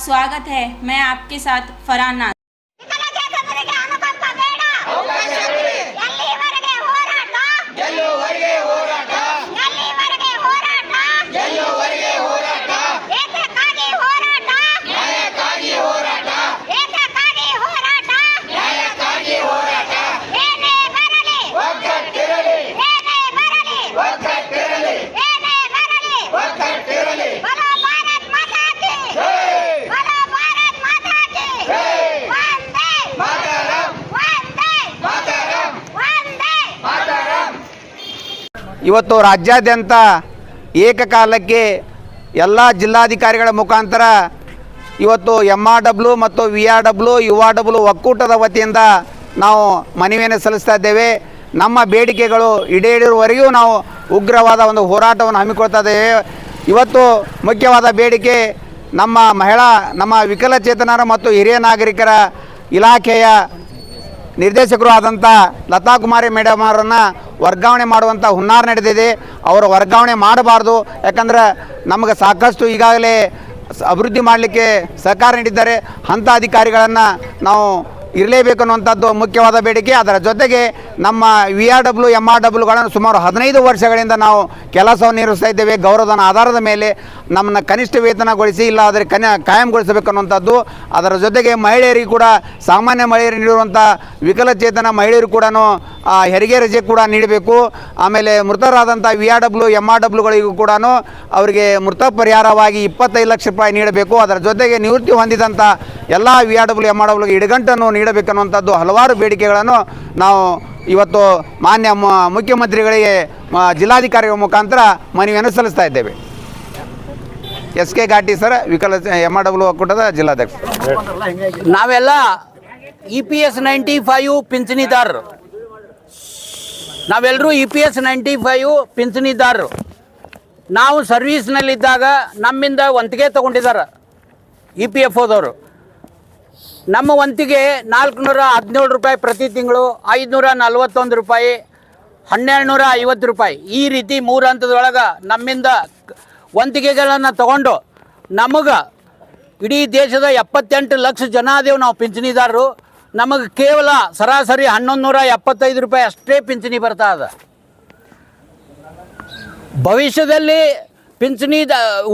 स्वागत है। मैं आपके साथ फरहान नाज। ಇವತ್ತು ರಾಜ್ಯಾದ್ಯಂತ ಏಕಕಾಲಕ್ಕೆ ಎಲ್ಲ ಜಿಲ್ಲಾಧಿಕಾರಿಗಳ ಮುಖಾಂತರ ಇವತ್ತು MRW ಮತ್ತು VRW URW ಒಕ್ಕೂಟದ ವತಿಯಿಂದ ನಾವು ಮನವಿಯನ್ನು ಸಲ್ಲಿಸ್ತಾ ಇದ್ದೇವೆ. ನಮ್ಮ ಬೇಡಿಕೆಗಳು ಈಡೇರಿರುವವರೆಗೂ ನಾವು ಉಗ್ರವಾದ ಒಂದು ಹೋರಾಟವನ್ನು ಹಮ್ಮಿಕೊಳ್ತಾ ಇದ್ದೇವೆ. ಇವತ್ತು ಮುಖ್ಯವಾದ ಬೇಡಿಕೆ ನಮ್ಮ ವಿಕಲಚೇತನರ ಮತ್ತು ಹಿರಿಯ ನಾಗರಿಕರ ಇಲಾಖೆಯ ನಿರ್ದೇಶಕರು ಆದಂಥ ಲತಾ ಕುಮಾರಿ ಮೇಡಮ್ ಅವರನ್ನು ವರ್ಗಾವಣೆ ಮಾಡುವಂಥ ಹುನ್ನಾರ ನಡೆದಿದೆ. ಅವರು ವರ್ಗಾವಣೆ ಮಾಡಬಾರ್ದು. ಯಾಕಂದ್ರೆ ನಮಗೆ ಸಾಕಷ್ಟು ಈಗಾಗಲೇ ಅಭಿವೃದ್ಧಿ ಮಾಡಲಿಕ್ಕೆ ಸಹಕಾರ ನೀಡಿದ್ದಾರೆ. ಅಂಥ ಅಧಿಕಾರಿಗಳನ್ನು ನಾವು ಇರಲೇಬೇಕು ಅನ್ನುವಂಥದ್ದು ಮುಖ್ಯವಾದ ಬೇಡಿಕೆ. ಅದರ ಜೊತೆಗೆ ನಮ್ಮ VRW MRWಗಳನ್ನು ಸುಮಾರು 15 ವರ್ಷಗಳಿಂದ ನಾವು ಕೆಲಸವನ್ನು ನಿರ್ವಹಿಸ್ತಾ ಇದ್ದೇವೆ. ಗೌರವಧನ ಆಧಾರದ ಮೇಲೆ ನಮ್ಮನ್ನು ಕನಿಷ್ಠ ವೇತನಗೊಳಿಸಿ ಇಲ್ಲಾದರೆ ಕಾಯಂಗೊಳಿಸಬೇಕು ಅನ್ನುವಂಥದ್ದು. ಅದರ ಜೊತೆಗೆ ಮಹಿಳೆಯರಿಗೆ ಕೂಡ ಸಾಮಾನ್ಯ ಮಹಿಳೆಯರಿಗೆ ನೀಡುವಂಥ ವಿಕಲಚೇತನ ಮಹಿಳೆಯರು ಕೂಡ ಹೆರಿಗೆ ರಜೆ ಕೂಡ ನೀಡಬೇಕು. ಆಮೇಲೆ ಮೃತರಾದಂಥ VRW MRWಗಳಿಗೂ ಕೂಡ ಅವರಿಗೆ ಮೃತ ಪರಿಹಾರವಾಗಿ 25 ಲಕ್ಷ ರೂಪಾಯಿ ನೀಡಬೇಕು. ಅದರ ಜೊತೆಗೆ ನಿವೃತ್ತಿ ಹೊಂದಿದಂಥ ಎಲ್ಲ VRW MRWಗಳಿಗೆ ಇಡಗಂಟನ್ನು ನೀಡಬೇಕನ್ನುವಂಥದ್ದು ಹಲವಾರು ಬೇಡಿಕೆಗಳನ್ನು ನಾವು ಇವತ್ತು ಮಾನ್ಯ ಮುಖ್ಯಮಂತ್ರಿಗಳಿಗೆ ಜಿಲ್ಲಾಧಿಕಾರಿಗಳ ಮುಖಾಂತರ ಮನವಿಯನ್ನು ಸಲ್ಲಿಸ್ತಾ ಇದ್ದೇವೆ. SK ಘಾಟಿ ಸರ್, MRW ಒಕ್ಕೂಟದ ಜಿಲ್ಲಾಧ್ಯಕ್ಷ. ನಾವೆಲ್ಲ EPS 95 ಪಿಂಚಣಿದಾರರು. ನಾವೆಲ್ಲರೂ EPS 95 ಪಿಂಚಣಿದಾರರು. ನಾವು ಸರ್ವೀಸ್ನಲ್ಲಿದ್ದಾಗ ನಮ್ಮಿಂದ ವಂತಿಗೆ ತೊಗೊಂಡಿದ್ದಾರೆ EPFOದವರು. ನಮ್ಮ ವಂತಿಗೆ 417 ರೂಪಾಯಿ ಪ್ರತಿ ತಿಂಗಳು, 541 ರೂಪಾಯಿ, 1250 ರೂಪಾಯಿ, ಈ ರೀತಿ 3 ಹಂತದೊಳಗೆ ನಮ್ಮಿಂದ ವಂತಿಗೆಗಳನ್ನು ತಗೊಂಡು ನಮಗೆ ಇಡೀ ದೇಶದ 78 ಲಕ್ಷ ಜನ ಅದೇವು ನಾವು ಪಿಂಚಣಿದಾರರು. ನಮಗೆ ಕೇವಲ ಸರಾಸರಿ 1175 ರೂಪಾಯಿ ಅಷ್ಟೇ ಪಿಂಚಣಿ ಬರ್ತಾ ಇದೆ. ಭವಿಷ್ಯದಲ್ಲಿ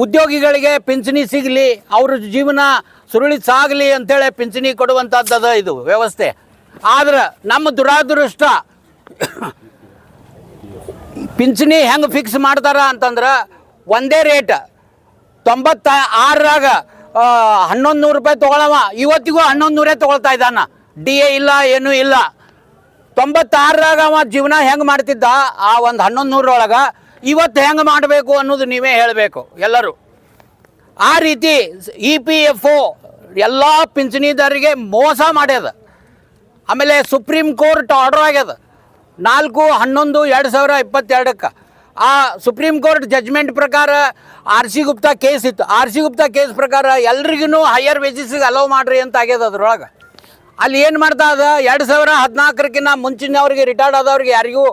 ಉದ್ಯೋಗಿಗಳಿಗೆ ಪಿಂಚಣಿ ಸಿಗಲಿ, ಅವ್ರ ಜೀವನ ಸುರುಳಿ ಸಾಗಲಿ ಅಂಥೇಳಿ ಪಿಂಚಣಿ ಕೊಡುವಂಥದ್ದು ಇದು ವ್ಯವಸ್ಥೆ. ಆದ್ರೆ ನಮ್ಮ ದುರಾದೃಷ್ಟ ಪಿಂಚಣಿ ಹೆಂಗೆ ಫಿಕ್ಸ್ ಮಾಡ್ತಾರ ಅಂತಂದ್ರೆ ಒಂದೇ ರೇಟ್ 96ರಾಗ 1100 ರೂಪಾಯಿ ತೊಗೊಳವ ಇವತ್ತಿಗೂ 1100 ತೊಗೊಳ್ತಾ ಇದ್ದಾನ. DA ಇಲ್ಲ, ಏನೂ ಇಲ್ಲ. 96ರಾಗ ಅವ ಜೀವನ ಹೆಂಗೆ ಮಾಡ್ತಿದ್ದ ಆ ಒಂದು 1100 ಇವತ್ತು ಹೆಂಗೆ ಮಾಡಬೇಕು ಅನ್ನೋದು ನೀವೇ ಹೇಳಬೇಕು ಎಲ್ಲರೂ. ಆ ರೀತಿ EPFO ಎಲ್ಲ ಪಿಂಚಣಿದಾರರಿಗೆ ಮೋಸ ಮಾಡ್ಯದ. ಆಮೇಲೆ ಸುಪ್ರೀಂ ಕೋರ್ಟ್ ಆರ್ಡರ್ ಆಗ್ಯದ 4/11/2022. ಆ ಸುಪ್ರೀಂ ಕೋರ್ಟ್ ಜಜ್ಮೆಂಟ್ ಪ್ರಕಾರ RC ಗುಪ್ತಾ ಕೇಸ್ ಇತ್ತು. RC ಗುಪ್ತಾ ಕೇಸ್ ಪ್ರಕಾರ ಎಲ್ರಿಗೂ ಹೈಯರ್ ವೇಜಸ್ಸಿಗೆ ಅಲೋ ಮಾಡಿರಿ ಅಂತ ಆಗ್ಯದ. ಅದ್ರೊಳಗೆ ಅಲ್ಲಿ ಏನು ಮಾಡ್ತಾ ಇದೆ, 2014ಕ್ಕಿಂತ ಮುಂಚಿನವ್ರಿಗೆ ರಿಟೈರ್ಡ್ ಆದವ್ರಿಗೆ ಯಾರಿಗೂ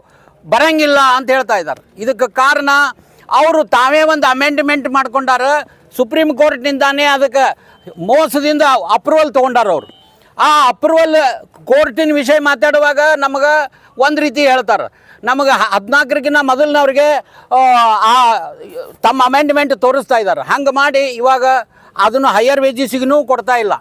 ಬರಂಗಿಲ್ಲ ಅಂತ ಹೇಳ್ತಾ ಇದ್ದಾರೆ. ಇದಕ್ಕೆ ಕಾರಣ ಅವರು ತಾವೇ ಒಂದು ಅಮೆಂಡ್ಮೆಂಟ್ ಮಾಡ್ಕೊಂಡಾರ. ಸುಪ್ರೀಂ ಕೋರ್ಟ್ನಿಂದಾನೇ ಅದಕ್ಕೆ ಮೋಸದಿಂದ ಅಪ್ರೂವಲ್ ತೊಗೊಂಡಾರ ಅವರು. ಆ ಅಪ್ರೂವಲ್ ಕೋರ್ಟಿನ ವಿಷಯ ಮಾತಾಡುವಾಗ ನಮಗೆ ಒಂದು ರೀತಿ ಹೇಳ್ತಾರೆ. ನಮಗೆ 14ಕ್ಕಿಂತ ಮೊದಲಿನವ್ರಿಗೆ ತಮ್ಮ ಅಮೆಂಡ್ಮೆಂಟ್ ತೋರಿಸ್ತಾ ಇದ್ದಾರೆ. ಹಂಗೆ ಮಾಡಿ ಇವಾಗ ಅದನ್ನು ಹೈಯರ್ ವೇಜಸ್ಸಿಗೂ ಕೊಡ್ತಾ ಇಲ್ಲ.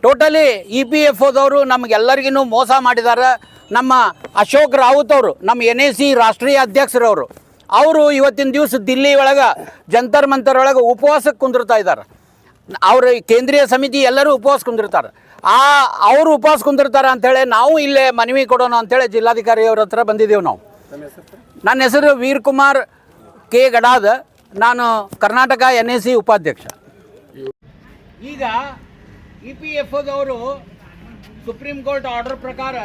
ಟೋಟಲಿ EPFOದವರು ನಮಗೆಲ್ಲರಿಗೂ ಮೋಸ ಮಾಡಿದ್ದಾರೆ. ನಮ್ಮ ಅಶೋಕ್ ರಾವತ್ ಅವರು, ನಮ್ಮ NAC ರಾಷ್ಟ್ರೀಯ ಅಧ್ಯಕ್ಷರವರು, ಅವರು ಇವತ್ತಿನ ದಿವಸ ದಿಲ್ಲಿ ಒಳಗೆ ಜಂತರ್ ಮಂತರ್ ಒಳಗೆ ಉಪವಾಸಕ್ಕೆ ಕುಂದಿರ್ತಾ ಇದ್ದಾರೆ. ಅವ್ರ ಕೇಂದ್ರೀಯ ಸಮಿತಿ ಎಲ್ಲರೂ ಉಪವಾಸ ಕುಂದಿರ್ತಾರೆ. ಅವರು ಉಪವಾಸ ಕುಂದಿರ್ತಾರೆ ಅಂಥೇಳಿ ನಾವು ಇಲ್ಲೇ ಮನವಿ ಕೊಡೋಣ ಅಂಥೇಳಿ ಜಿಲ್ಲಾಧಿಕಾರಿಯವ್ರ ಹತ್ರ ಬಂದಿದ್ದೇವೆ ನಾವು. ನನ್ನ ಹೆಸರು ವೀರಕುಮಾರ್ K. ಗಡಾದ್. ನಾನು ಕರ್ನಾಟಕ NAC ಉಪಾಧ್ಯಕ್ಷ. ಈಗ EPFOದವರು ಸುಪ್ರೀಂ ಕೋರ್ಟ್ ಆರ್ಡರ್ ಪ್ರಕಾರ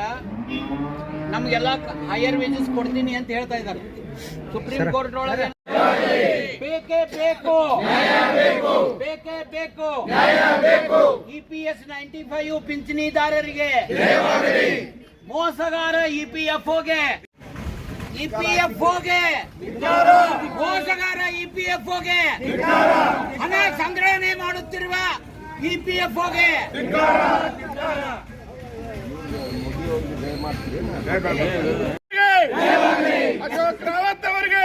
ನಮಗೆಲ್ಲ ಹೈಯರ್ ವೇಜಸ್ ಕೊಡ್ತೀನಿ ಅಂತ ಹೇಳ್ತಾ ಇದ್ದಾರೆ. ಸುಪ್ರೀಂ ಕೋರ್ಟ್ ಒಳಗೆ ಬೇಕೇ ಬೇಕು, ಬೇಕೇ ಬೇಕು. EPS 95 ಪಿಂಚಣಿದಾರರಿಗೆ, ಮೋಸಗಾರ EPFOಗೆ, ಮೋಸಗಾರ EPFOಗೆ ಹಣ ಸಂಗ್ರಹಣೆ ಮಾಡುತ್ತಿರುವ ಇಪಿಎಫ್ಒಗೆ ಅಶೋಕ್ ರಾವತ್ ಅವರಿಗೆ,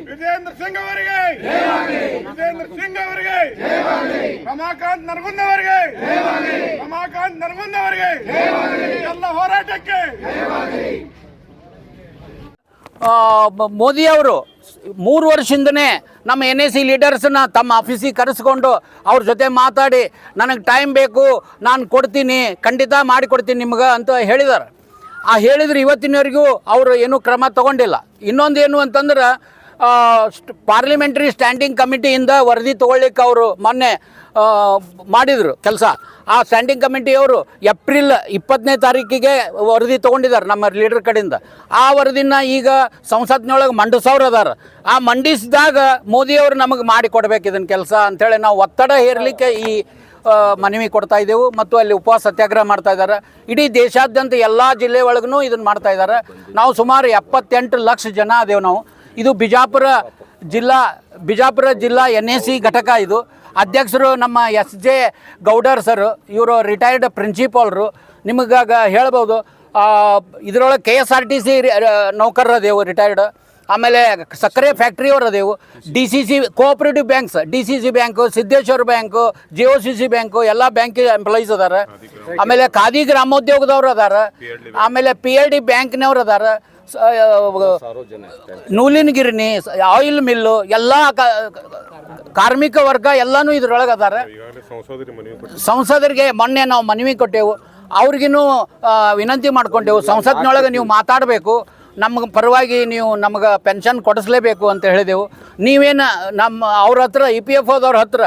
ವಿಜೇಂದ್ರ ಸಿಂಗ್ ಅವರಿಗೆ, ವಿಜೇಂದ್ರ ಸಿಂಗ್ ಅವರಿಗೆ, ರಮಾಕಾಂತ್ ನರಗುಂದ ಅವರಿಗೆ, ರಮಾಕಾಂತ್ ನರಗುಂದ ಅವರಿಗೆ, ಎಲ್ಲ ಹೋರಾಟಕ್ಕೆ ಮೋದಿ ಅವರು 3 ವರ್ಷದಿಂದನೇ ನಮ್ಮ NAC ಲೀಡರ್ಸನ್ನ ತಮ್ಮ ಆಫೀಸಿಗೆ ಕರೆಸ್ಕೊಂಡು ಅವ್ರ ಜೊತೆ ಮಾತಾಡಿ ನನಗೆ ಟೈಮ್ ಬೇಕು, ನಾನು ಕೊಡ್ತೀನಿ, ಖಂಡಿತ ಮಾಡಿಕೊಡ್ತೀನಿ ನಿಮ್ಗೆ ಅಂತ ಹೇಳಿದ್ದಾರೆ. ಹೇಳಿದ್ರೆ ಇವತ್ತಿನವರೆಗೂ ಅವರು ಏನೂ ಕ್ರಮ ತಗೊಂಡಿಲ್ಲ. ಇನ್ನೊಂದೇನು ಅಂತಂದ್ರೆ ಪಾರ್ಲಿಮೆಂಟ್ರಿ ಸ್ಟ್ಯಾಂಡಿಂಗ್ ಕಮಿಟಿಯಿಂದ ವರದಿ ತೊಗೊಳ್ಳಿಕ್ಕೆ ಅವರು ಮೊನ್ನೆ ಮಾಡಿದರು ಕೆಲಸ. ಆ ಸ್ಟ್ಯಾಂಡಿಂಗ್ ಕಮಿಟಿಯವರು ಏಪ್ರಿಲ್ 20ನೇ ತಾರೀಕಿಗೆ ವರದಿ ತೊಗೊಂಡಿದ್ದಾರೆ ನಮ್ಮ ಲೀಡರ್ ಕಡೆಯಿಂದ. ಆ ವರದಿನ ಈಗ ಸಂಸತ್ನೊಳಗೆ ಮಂಡಿಸೋರು ಅದಾರ. ಆ ಮಂಡಿಸಿದಾಗ ಮೋದಿಯವರು ನಮಗೆ ಮಾಡಿ ಕೊಡ್ಬೇಕು ಇದನ್ನು ಕೆಲಸ ಅಂಥೇಳಿ ನಾವು ಒತ್ತಡ ಹೇರಲಿಕ್ಕೆ ಈ ಮನವಿ ಕೊಡ್ತಾ ಇದ್ದೆವು. ಮತ್ತು ಅಲ್ಲಿ ಉಪವಾಸ ಸತ್ಯಾಗ್ರಹ ಮಾಡ್ತಾ ಇದ್ದಾರೆ. ಇಡೀ ದೇಶಾದ್ಯಂತ ಎಲ್ಲ ಜಿಲ್ಲೆ ಒಳಗೂ ಇದನ್ನು ಮಾಡ್ತಾ ಇದ್ದಾರೆ. ನಾವು ಸುಮಾರು 78 ಲಕ್ಷ ಜನ ಅದೇವು ನಾವು. ಇದು ಬಿಜಾಪುರ ಜಿಲ್ಲಾ NAC ಘಟಕ. ಇದು ಅಧ್ಯಕ್ಷರು ನಮ್ಮ SJ ಗೌಡರ್ ಸರ್, ಇವರು ರಿಟೈರ್ಡ್ ಪ್ರಿನ್ಸಿಪಾಲ್ರು. ನಿಮಗಾಗ ಹೇಳ್ಬೋದು, ಇದರೊಳಗೆ KSRTC ನೌಕರರು ಅದೇವು ರಿಟೈರ್ಡ್. ಆಮೇಲೆ ಸಕ್ಕರೆ ಫ್ಯಾಕ್ಟ್ರಿಯವರು ಅದೇವು. DCC cooperative banks, DCC bank, Siddeshwara bank, JOCC bank, ಎಲ್ಲ ಬ್ಯಾಂಕ್ ಎಂಪ್ಲಾಯೀಸ್ ಅದಾರ. ಆಮೇಲೆ ಖಾದಿ ಗ್ರಾಮೋದ್ಯೋಗದವ್ರು ಅದಾರ. ಆಮೇಲೆ PLD ಬ್ಯಾಂಕ್ನವ್ರು ಅದಾರ. ನೂಲಿನ ಗಿರಣಿ, ಆಯಿಲ್ ಮಿಲ್ಲು, ಎಲ್ಲ ಕಾರ್ಮಿಕ ವರ್ಗ ಎಲ್ಲನೂ ಇದ್ರೊಳಗೆ ಅದಾರ. ಸಂಸದರಿಗೆ ಮೊನ್ನೆ ನಾವು ಮನವಿ ಕೊಟ್ಟೆವು. ಅವ್ರಿಗೂ ವಿನಂತಿ ಮಾಡ್ಕೊಂಡೆವು, ಸಂಸತ್ನೊಳಗೆ ನೀವು ಮಾತಾಡಬೇಕು, ನಮ್ಗೆ ಪರವಾಗಿ ನೀವು ನಮ್ಗೆ ಪೆನ್ಷನ್ ಕೊಡಿಸ್ಲೇಬೇಕು ಅಂತ ಹೇಳಿದೆವು. ನೀವೇನು ಅವ್ರ ಹತ್ರ EPFOದವ್ರ ಹತ್ರ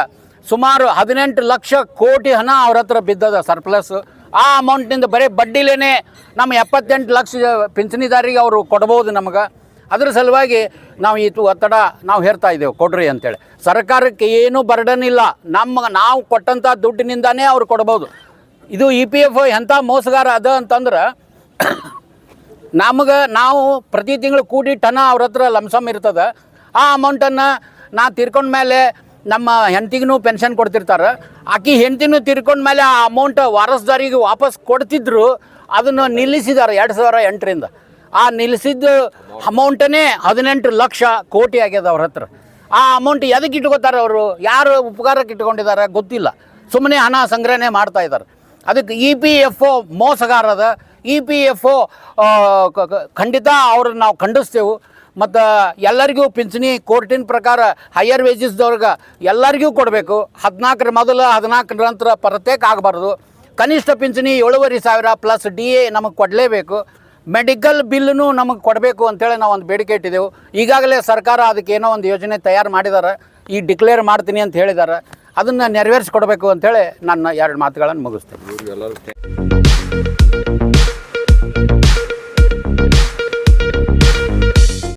ಸುಮಾರು 18 ಲಕ್ಷ ಕೋಟಿ ಹಣ ಅವ್ರ ಹತ್ರ ಬಿದ್ದದ ಸರ್ಪ್ಲಸ್. ಆ ಅಮೌಂಟ್ನಿಂದ ಬರೀ ಬಡ್ಡಿಲೇ ನಮ್ಮ 78 ಲಕ್ಷ ಪಿಂಚಣಿದಾರಿಗೆ ಅವರು ಕೊಡ್ಬೋದು ನಮಗೆ. ಅದ್ರ ಸಲುವಾಗಿ ನಾವು ಇದು ಒತ್ತಡ ನಾವು ಹೇರ್ತಾ ಇದ್ದೇವೆ, ಕೊಡ್ರಿ ಅಂತೇಳಿ. ಸರ್ಕಾರಕ್ಕೆ ಏನೂ ಬರ್ಡನ್ ಇಲ್ಲ, ನಾವು ಕೊಟ್ಟಂಥ ದುಡ್ಡಿನಿಂದಾನೇ ಅವ್ರು ಕೊಡ್ಬೋದು. ಇದು EPFO ಎಂಥ ಮೋಸಗಾರ ಅದ ಅಂತಂದ್ರೆ, ನಾವು ಪ್ರತಿ ತಿಂಗಳು ಕೂಡಿ ಟನ ಅವ್ರ ಹತ್ರ ಲಂಸಮ್ ಇರ್ತದೆ. ಆ ಅಮೌಂಟನ್ನು ನಾ ತೀರ್ಕೊಂಡ ಮೇಲೆ ನಮ್ಮ ಹೆಂಡ್ತಿಗೂ ಪೆನ್ಷನ್ ಕೊಡ್ತಿರ್ತಾರೆ. ಆಕಿ ಹೆಂಡ್ತಿನೂ ತೀರ್ಕೊಂಡ ಮೇಲೆ ಆ ಅಮೌಂಟ್ ವಾರಸ್ದಾರಿಗೆ ವಾಪಸ್ ಕೊಡ್ತಿದ್ರು. ಅದನ್ನು ನಿಲ್ಲಿಸಿದ್ದಾರೆ 2008ರಿಂದ. ಆ ನಿಲ್ಲಿಸಿದ ಅಮೌಂಟನ್ನೇ 18 ಲಕ್ಷ ಕೋಟಿ ಆಗ್ಯದ ಅವ್ರ ಹತ್ರ. ಆ ಅಮೌಂಟ್ ಎದಕ್ಕೆ ಇಟ್ಕೋತಾರೆ ಅವರು? ಯಾರು ಉಪಕಾರಕ್ಕೆ ಇಟ್ಕೊಂಡಿದ್ದಾರೆ ಗೊತ್ತಿಲ್ಲ, ಸುಮ್ಮನೆ ಹಣ ಸಂಗ್ರಹಣೆ ಮಾಡ್ತಾ ಇದ್ದಾರೆ. ಅದಕ್ಕೆ EPFO ಮೋಸಗಾರದ. EPFO ಖಂಡಿತ ಅವ್ರನ್ನ ನಾವು ಖಂಡಿಸ್ತೇವೆ. ಮತ್ತು ಎಲ್ಲರಿಗೂ ಪಿಂಚಣಿ ಕೋರ್ಟಿನ ಪ್ರಕಾರ ಹೈಯರ್ ವೇಜಸ್ದವ್ರಿಗೆ ಎಲ್ಲರಿಗೂ ಕೊಡಬೇಕು. 14 ಮೊದಲು 14 ನಂತರ ಪ್ರತ್ಯೇಕ ಆಗಬಾರ್ದು. ಕನಿಷ್ಠ ಪಿಂಚಣಿ 7,500 ಪ್ಲಸ್ DA ನಮಗೆ ಕೊಡಲೇಬೇಕು. ಮೆಡಿಕಲ್ ಬಿಲ್ಲೂ ನಮಗೆ ಕೊಡಬೇಕು ಅಂತೇಳಿ ನಾವು ಒಂದು ಬೇಡಿಕೆ ಇಟ್ಟಿದ್ದೆವು. ಈಗಾಗಲೇ ಸರ್ಕಾರ ಅದಕ್ಕೆ ಏನೋ ಒಂದು ಯೋಜನೆ ತಯಾರು ಮಾಡಿದ್ದಾರೆ. ಈ ಡಿಕ್ಲೇರ್ ಮಾಡ್ತೀನಿ ಅಂತ ಹೇಳಿದ್ದಾರೆ. ಅದನ್ನು ನೆರವೇರಿಸ್ಕೊಡ್ಬೇಕು ಅಂಥೇಳಿ ನನ್ನ 2 ಮಾತುಗಳನ್ನು ಮುಗಿಸ್ತೇನೆ.